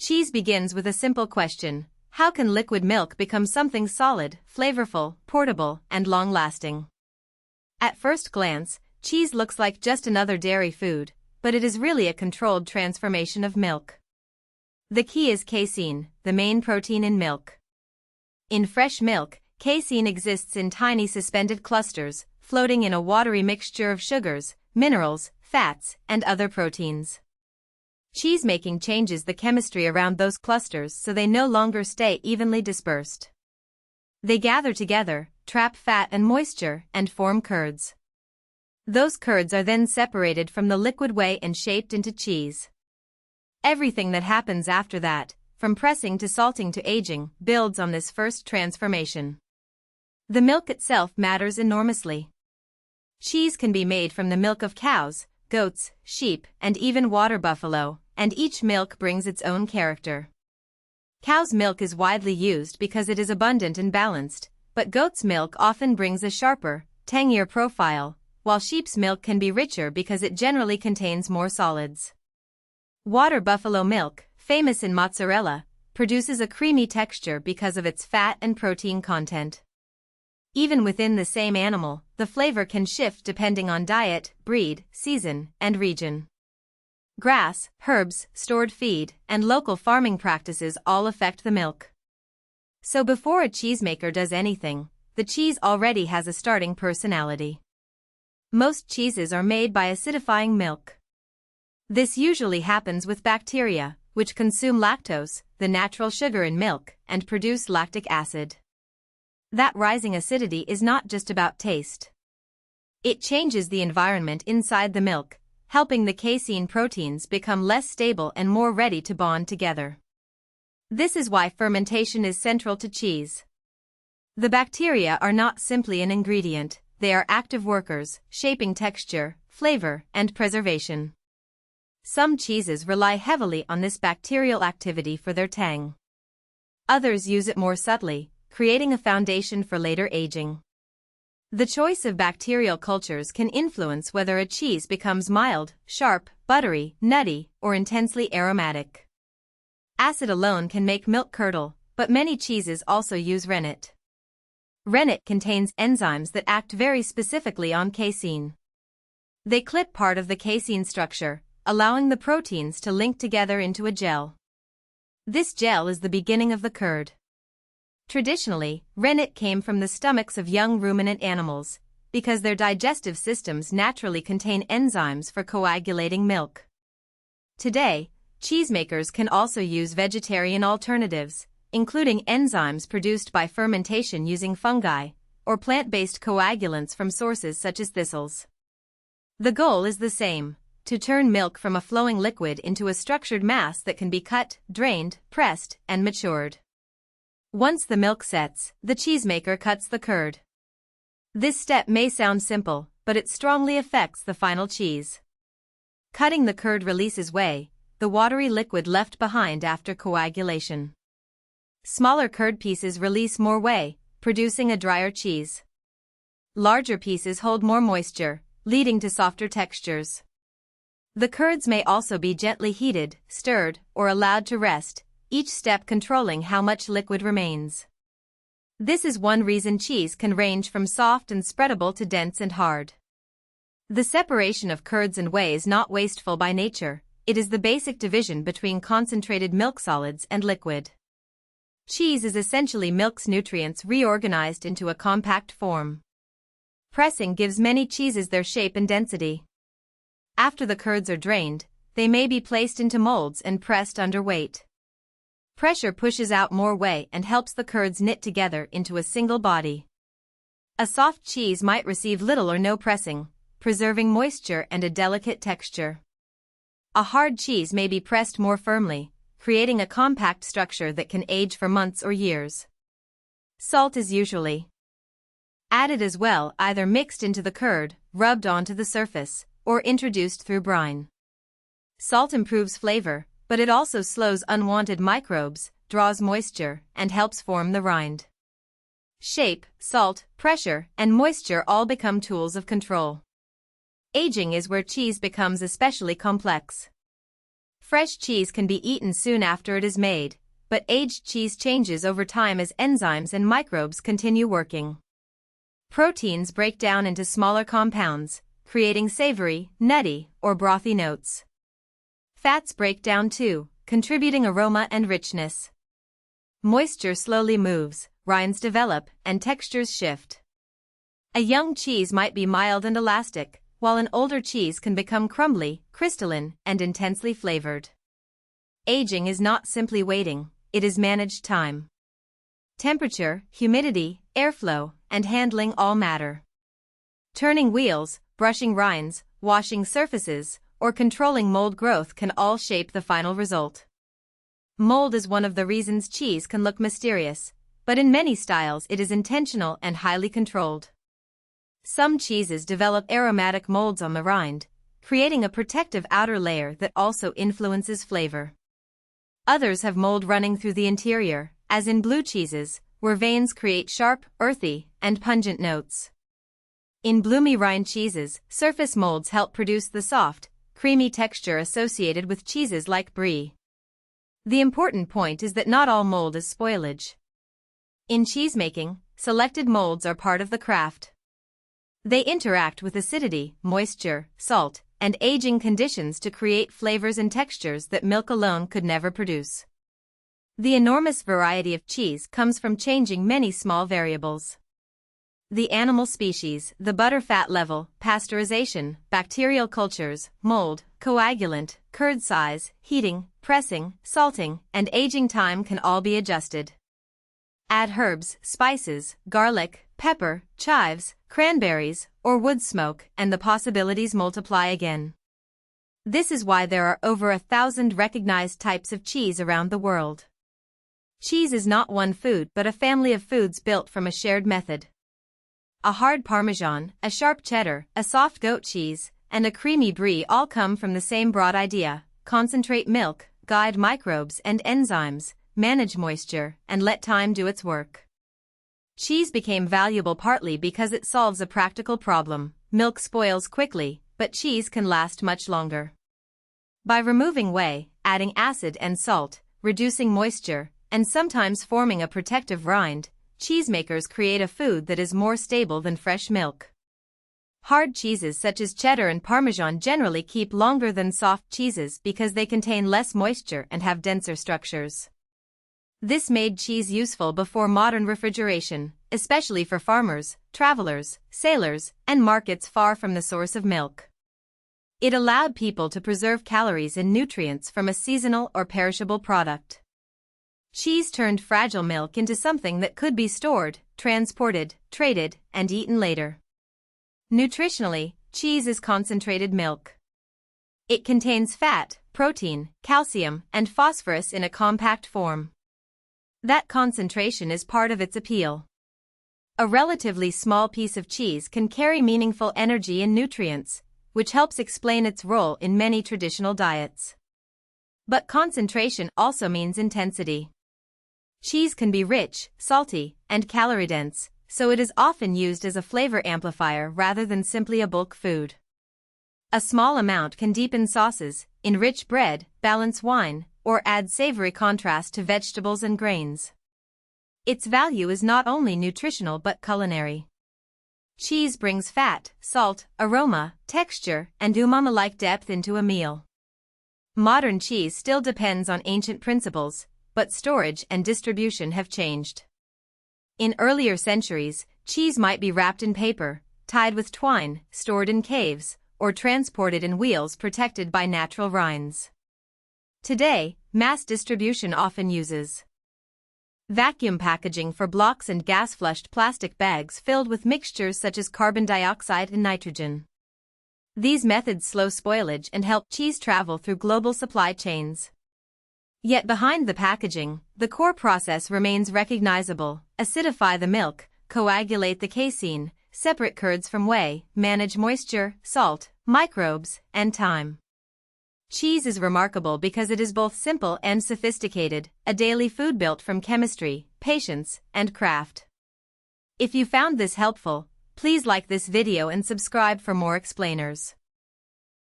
Cheese begins with a simple question: how can liquid milk become something solid, flavorful, portable, and long-lasting? At first glance, cheese looks like just another dairy food, but it is really a controlled transformation of milk. The key is casein, the main protein in milk. In fresh milk, casein exists in tiny suspended clusters, floating in a watery mixture of sugars, minerals, fats, and other proteins. Cheesemaking changes the chemistry around those clusters so they no longer stay evenly dispersed. They gather together, trap fat and moisture, and form curds. Those curds are then separated from the liquid whey and shaped into cheese. Everything that happens after that, from pressing to salting to aging, builds on this first transformation. The milk itself matters enormously. Cheese can be made from the milk of cows, goats, sheep, and even water buffalo, and each milk brings its own character. Cow's milk is widely used because it is abundant and balanced, but goat's milk often brings a sharper, tangier profile, while sheep's milk can be richer because it generally contains more solids. Water buffalo milk, famous in mozzarella, produces a creamy texture because of its fat and protein content. Even within the same animal, the flavor can shift depending on diet, breed, season, and region. Grass, herbs, stored feed, and local farming practices all affect the milk. So before a cheesemaker does anything, the cheese already has a starting personality. Most cheeses are made by acidifying milk. This usually happens with bacteria, which consume lactose, the natural sugar in milk, and produce lactic acid. That rising acidity is not just about taste. It changes the environment inside the milk, helping the casein proteins become less stable and more ready to bond together. This is why fermentation is central to cheese. The bacteria are not simply an ingredient, they are active workers, shaping texture, flavor, and preservation. Some cheeses rely heavily on this bacterial activity for their tang. Others use it more subtly, creating a foundation for later aging. The choice of bacterial cultures can influence whether a cheese becomes mild, sharp, buttery, nutty, or intensely aromatic. Acid alone can make milk curdle, but many cheeses also use rennet. Rennet contains enzymes that act very specifically on casein. They clip part of the casein structure, allowing the proteins to link together into a gel. This gel is the beginning of the curd. Traditionally, rennet came from the stomachs of young ruminant animals, because their digestive systems naturally contain enzymes for coagulating milk. Today, cheesemakers can also use vegetarian alternatives, including enzymes produced by fermentation using fungi, or plant-based coagulants from sources such as thistles. The goal is the same: to turn milk from a flowing liquid into a structured mass that can be cut, drained, pressed, and matured. Once the milk sets, the cheesemaker cuts the curd. This step may sound simple, but it strongly affects the final cheese. Cutting the curd releases whey, the watery liquid left behind after coagulation. Smaller curd pieces release more whey, producing a drier cheese. Larger pieces hold more moisture, leading to softer textures. The curds may also be gently heated, stirred, or allowed to rest, each step controlling how much liquid remains. This is one reason cheese can range from soft and spreadable to dense and hard. The separation of curds and whey is not wasteful by nature, it is the basic division between concentrated milk solids and liquid. Cheese is essentially milk's nutrients reorganized into a compact form. Pressing gives many cheeses their shape and density. After the curds are drained, they may be placed into molds and pressed under weight. Pressure pushes out more whey and helps the curds knit together into a single body. A soft cheese might receive little or no pressing, preserving moisture and a delicate texture. A hard cheese may be pressed more firmly, creating a compact structure that can age for months or years. Salt is usually added as well, either mixed into the curd, rubbed onto the surface, or introduced through brine. Salt improves flavor, but it also slows unwanted microbes, draws moisture, and helps form the rind. Shape, salt, pressure, and moisture all become tools of control. Aging is where cheese becomes especially complex. Fresh cheese can be eaten soon after it is made, but aged cheese changes over time as enzymes and microbes continue working. Proteins break down into smaller compounds, creating savory, nutty, or brothy notes. Fats break down too, contributing aroma and richness. Moisture slowly moves, rinds develop, and textures shift. A young cheese might be mild and elastic, while an older cheese can become crumbly, crystalline, and intensely flavored. Aging is not simply waiting, it is managed time. Temperature, humidity, airflow, and handling all matter. Turning wheels, brushing rinds, washing surfaces, or controlling mold growth can all shape the final result. Mold is one of the reasons cheese can look mysterious, but in many styles it is intentional and highly controlled. Some cheeses develop aromatic molds on the rind, creating a protective outer layer that also influences flavor. Others have mold running through the interior, as in blue cheeses, where veins create sharp, earthy, and pungent notes. In bloomy rind cheeses, surface molds help produce the soft, creamy texture associated with cheeses like brie. The important point is that not all mold is spoilage. In cheesemaking, selected molds are part of the craft. They interact with acidity, moisture, salt, and aging conditions to create flavors and textures that milk alone could never produce. The enormous variety of cheese comes from changing many small variables. The animal species, the butter fat level, pasteurization, bacterial cultures, mold, coagulant, curd size, heating, pressing, salting, and aging time can all be adjusted. Add herbs, spices, garlic, pepper, chives, cranberries, or wood smoke, and the possibilities multiply again. This is why there are over 1,000 recognized types of cheese around the world. Cheese is not one food but a family of foods built from a shared method. A hard Parmesan, a sharp cheddar, a soft goat cheese, and a creamy brie all come from the same broad idea: concentrate milk, guide microbes and enzymes, manage moisture, and let time do its work. Cheese became valuable partly because it solves a practical problem: milk spoils quickly, but cheese can last much longer. By removing whey, adding acid and salt, reducing moisture, and sometimes forming a protective rind, cheesemakers create a food that is more stable than fresh milk. Hard cheeses such as cheddar and Parmesan generally keep longer than soft cheeses because they contain less moisture and have denser structures. This made cheese useful before modern refrigeration, especially for farmers, travelers, sailors, and markets far from the source of milk. It allowed people to preserve calories and nutrients from a seasonal or perishable product. Cheese turned fragile milk into something that could be stored, transported, traded, and eaten later. Nutritionally, cheese is concentrated milk. It contains fat, protein, calcium, and phosphorus in a compact form. That concentration is part of its appeal. A relatively small piece of cheese can carry meaningful energy and nutrients, which helps explain its role in many traditional diets. But concentration also means intensity. Cheese can be rich, salty, and calorie-dense, so it is often used as a flavor amplifier rather than simply a bulk food. A small amount can deepen sauces, enrich bread, balance wine, or add savory contrast to vegetables and grains. Its value is not only nutritional but culinary. Cheese brings fat, salt, aroma, texture, and umami-like depth into a meal. Modern cheese still depends on ancient principles, but storage and distribution have changed. In earlier centuries, cheese might be wrapped in paper, tied with twine, stored in caves, or transported in wheels protected by natural rinds. Today, mass distribution often uses vacuum packaging for blocks and gas-flushed plastic bags filled with mixtures such as carbon dioxide and nitrogen. These methods slow spoilage and help cheese travel through global supply chains. Yet behind the packaging, the core process remains recognizable: acidify the milk, coagulate the casein, separate curds from whey, manage moisture, salt, microbes, and time. Cheese is remarkable because it is both simple and sophisticated, a daily food built from chemistry, patience, and craft. If you found this helpful, please like this video and subscribe for more explainers.